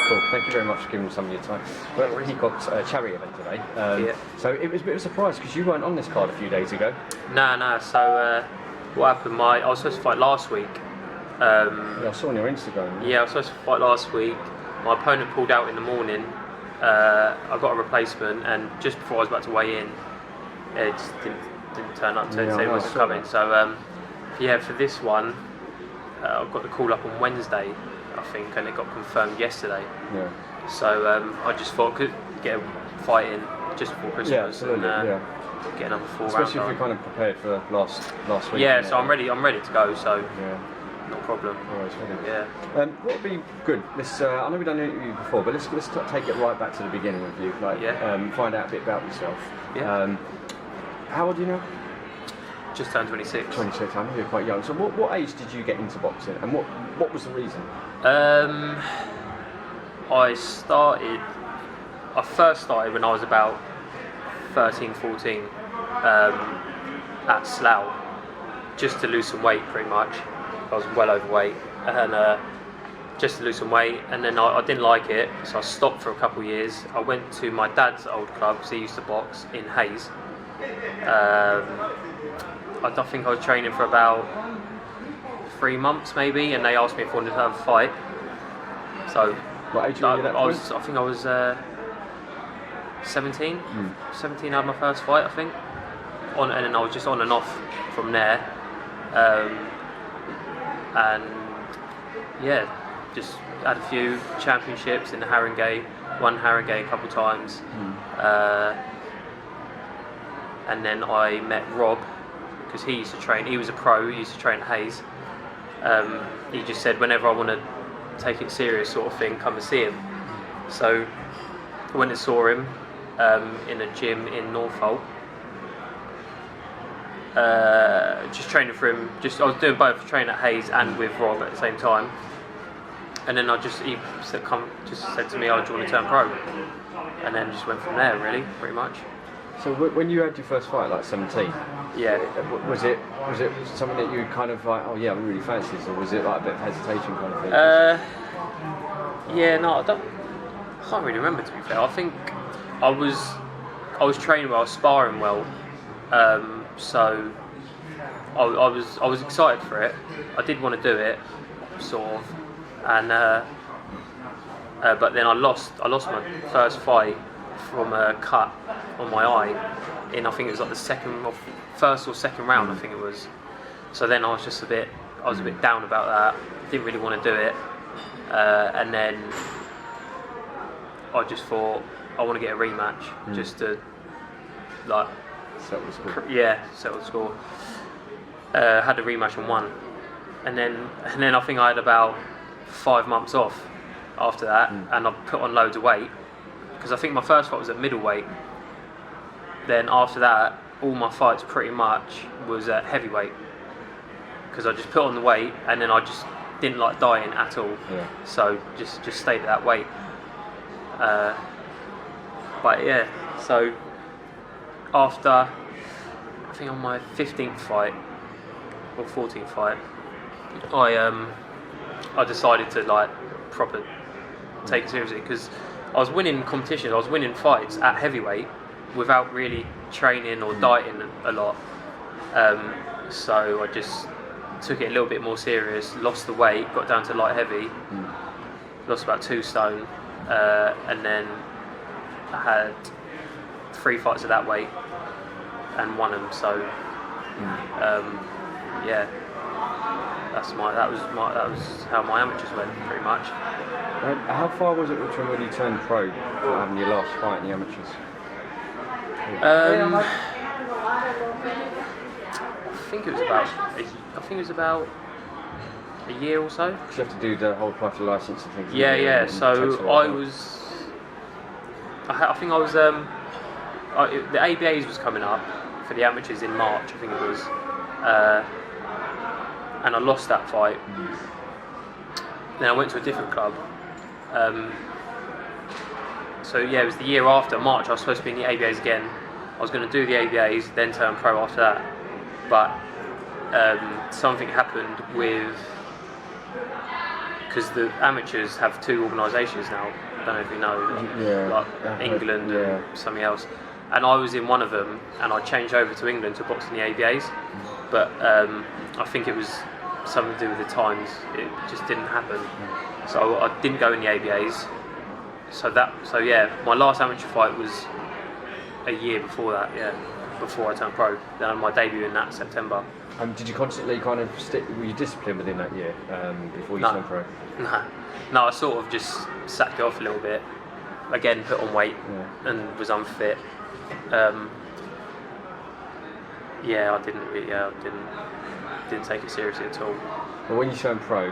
Cool. Thank you very much for giving some of your time. Well, we got a charity event today. So it was a bit of a surprise because you weren't on this card a few days ago. No. So what happened? I was supposed to fight last week. Yeah, I saw on your Instagram. Yeah, I was supposed to fight last week. My opponent pulled out in the morning. I got a replacement, and just before I was about to weigh in, it just didn't turn up to say it wasn't coming. So yeah, for this one, I've got the call up on Wednesday, I think, and it got confirmed yesterday. Yeah. So I just thought I could get a fight in just before Christmas and get another 4 rounds. Especially if you're kind of prepared for last week. Yeah, so I'm ready to go. So no problem. Alright, yeah. What would be good? Let's. I know we've done an interview before, but let's take it right back to the beginning with you. Like, find out a bit about yourself. Yeah. How old are you now? Just turned 26. 26. I know you're quite young. So, what age did you get into boxing, and what was the reason? I first started when I was about 13, 14 at Slough, just to lose some weight, pretty much. I was well overweight, and just to lose some weight, and then I didn't like it, so I stopped for a couple of years. I went to my dad's old club, because he used to box in Hayes. I think I was training for about 3 months maybe, and they asked me if I wanted to have a fight. So what age were you at that point? I think I was 17. 17 I had my first fight, I think. And then I was just on and off from there. And yeah, just had a few championships in the Haringey, won Haringey a couple of times. And then I met Rob, because he used to train, he was a pro, he used to train at Hayes. He just said whenever I want to take it serious sort of thing, come and see him. So I went and saw him in a gym in Norfolk. Just training for him. I was doing both, training at Hayes and with Rob at the same time. And then he said to me, "Oh, do you want to turn pro?" And then just went from there, really, pretty much. So when you had your first fight, like 17, was it something that you kind of like, oh yeah, I really fancy this, or was it like a bit of hesitation kind of thing? I can't really remember, to be fair. I think I was training well, I was sparring well, so I was excited for it. I did want to do it, sort of, and but then I lost my first fight from a cut on my eye in, I think it was like the first or second round, I think it was. So then I was just a bit down about that. Didn't really want to do it, and then I just thought I want to get a rematch, just to like settle the score. Settle the score. Had a rematch and won, and then I think I had about 5 months off after that, and I put on loads of weight, because I think my first fight was at middleweight. Then after that, all my fights pretty much was at heavyweight, because I just put on the weight, and then I just didn't like dieting at all. So just stayed at that weight. But yeah, so after, I think on my 15th fight or 14th fight, I decided to like proper take it seriously, because I was winning competitions, I was winning fights at heavyweight without really training or dieting a lot. So I just took it a little bit more serious, lost the weight, got down to light heavy, lost about 2 stone, and then I had 3 fights at that weight and won them. So yeah, that was how my amateurs went, pretty much. How far was it from when you turned pro for having your last fight in the amateurs? I think it was about a year or so. Because you have to do the whole apply for the license and things. Yeah. So I think I was the ABAs was coming up for the amateurs in March, I think it was, and I lost that fight. Then I went to a different club. So yeah, it was the year after, March. I was supposed to be in the ABAs again. I was going to do the ABAs, then turn pro after that. But something happened with because the amateurs have 2 organisations now. I don't know if you know, like England and something else. And I was in one of them, and I changed over to England to box in the ABAs. But I think it was something to do with the times. It just didn't happen. So I didn't go in the ABAs. So my last amateur fight was a year before that. Yeah, before I turned pro. Then I had my debut in that September. Did you constantly kind of were you disciplined within that year before you turned pro? No, I sort of just sacked it off a little bit. Again, put on weight and was unfit. I didn't take it seriously at all. But when you turned pro,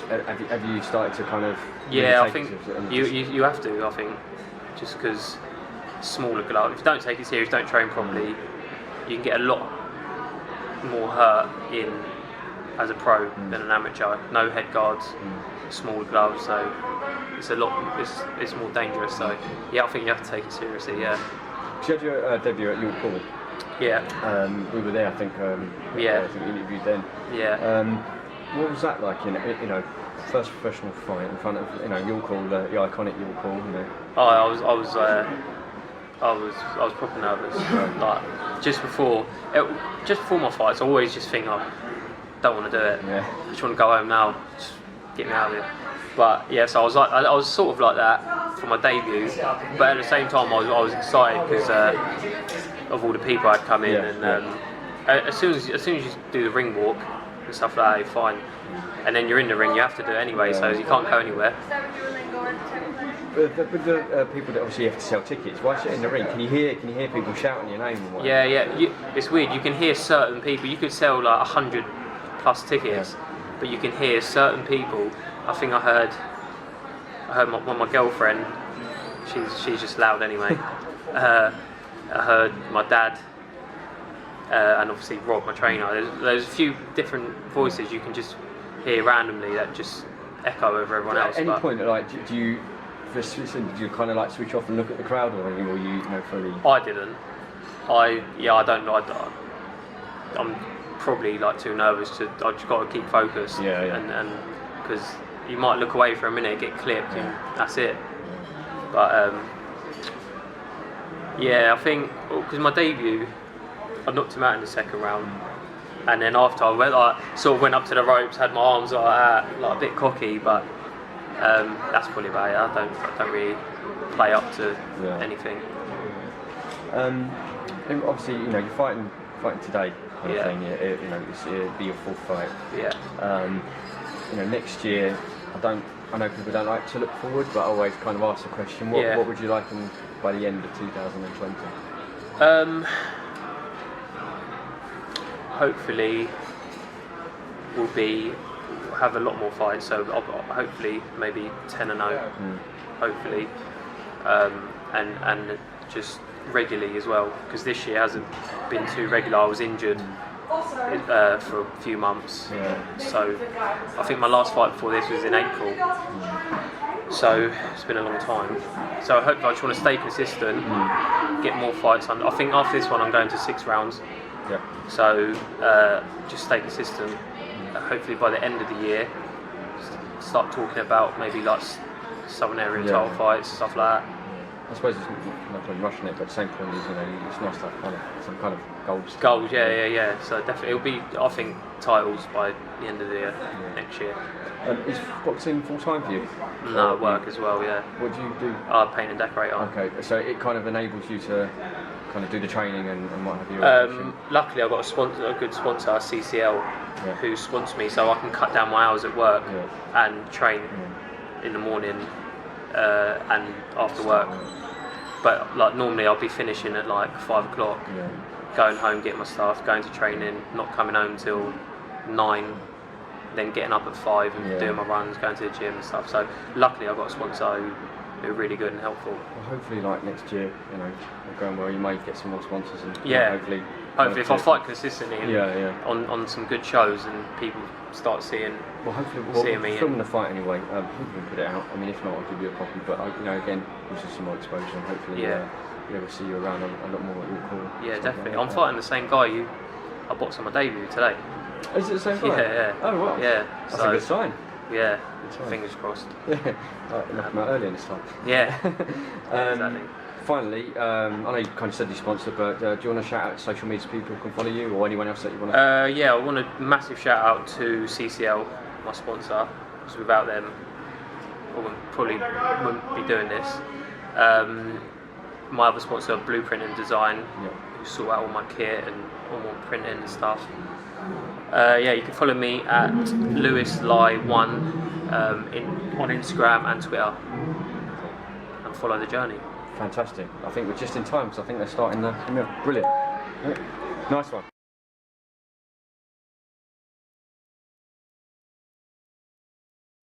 have you started to kind of? Yeah, I think you have to. I think just because smaller gloves. If you don't take it serious, don't train properly, you can get a lot more hurt in as a pro than an amateur. No head guards, smaller gloves, so it's a lot. It's more dangerous. So yeah, I think you have to take it seriously. Yeah. You had your debut at York Hall. Yeah. We were there, I think. I think we interviewed then. Yeah. What was that like? First professional fight in front of York Hall, the iconic York Hall. Oh, I was proper nervous. Like just before my fights, I always just think, I don't want to do it. Yeah. I just want to go home now. Just get me out of here. But yeah, so I was sort of like that for my debut, but at the same time I was excited because of all the people I'd come in, and as soon as you do the ring walk and stuff like that, you're fine. And then you're in the ring, you have to do it anyway, so you can't go anywhere. With the people that obviously have to sell tickets, whilst you're in the ring, can you hear people shouting your name? And yeah. It's weird. You can hear certain people. You could sell like 100+ tickets, but you can hear certain people. I think I heard my girlfriend. She's just loud anyway. I heard my dad, and obviously Rob, my trainer. There's a few different voices you can just hear randomly that just echo over everyone else. At any point, like, do you kind of like switch off and look at the crowd, or you fully? I didn't. I don't know. I'm probably like too nervous to. I just got to keep focused. And because you might look away for a minute, get clipped, and that's it. But I think because my debut, I knocked him out in the second round, and then after I went up to the ropes, had my arms like that, like a bit cocky, but that's probably about it. I don't really play up to anything. And obviously, you're fighting today. Kind of thing. It'll be your 4th fight. Yeah. Next year, I know people don't like to look forward, but I always kind of ask the question: what would you like by the end of 2020? Hopefully, we'll have a lot more fights. So hopefully, maybe 10-0. Hopefully, and just regularly as well, because this year hasn't been too regular. I was injured for a few months, so I think my last fight before this was in April. So it's been a long time. So I just want to stay consistent, get more fights. I think after this one I'm going to 6 rounds. So just stay consistent. Hopefully by the end of the year, start talking about maybe like Southern Area title fights, stuff like that. I suppose it's not really rushing it, but at the same point, it's nice to have some kind of goals. Goals, yeah. So definitely it'll be, I think, titles by the end of the year, next year. Is boxing full time for you? No, work as well, yeah. What do you do? Paint and decorate. Okay, so it kind of enables you to kind of do the training and what have you. Luckily, I've got a good sponsor, CCL, who sponsors me, so I can cut down my hours at work and train in the morning and after work. But like normally, I'll be finishing at like 5 o'clock, going home, getting my stuff, going to training, not coming home till 9. Then getting up at 5 and doing my runs, going to the gym and stuff. So luckily I've got a sponsor who are really good and helpful. Well, hopefully like next year, we're going well, you may get some more sponsors and hopefully if I fight consistently and on some good shows and people start seeing me. Filming the fight anyway, people can put it out. I mean, if not, I'll give you a copy. But again, gives you some more exposure and hopefully we'll see you around a lot more at your call. Yeah, definitely. I'm fighting the same guy I boxed on my debut today. Is it the same guy? Yeah. Oh wow. Yeah. That's a good sign. Yeah, Good time. fingers crossed. Yeah, right, knock them out earlier this time. Yeah, exactly. Finally, I know you kind of said you sponsored, but do you want to shout out social media so people can follow you, or anyone else that you want to? Yeah, I want a massive shout out to CCL, my sponsor, because without them, I probably wouldn't be doing this. My other sponsor, Blueprint and Design, who sort out all my kit and all my printing and stuff. Yeah, you can follow me at LYE1 on Instagram and Twitter, and follow the journey. Fantastic. I think we're just in time because I think they're starting the mill. Brilliant. Nice one.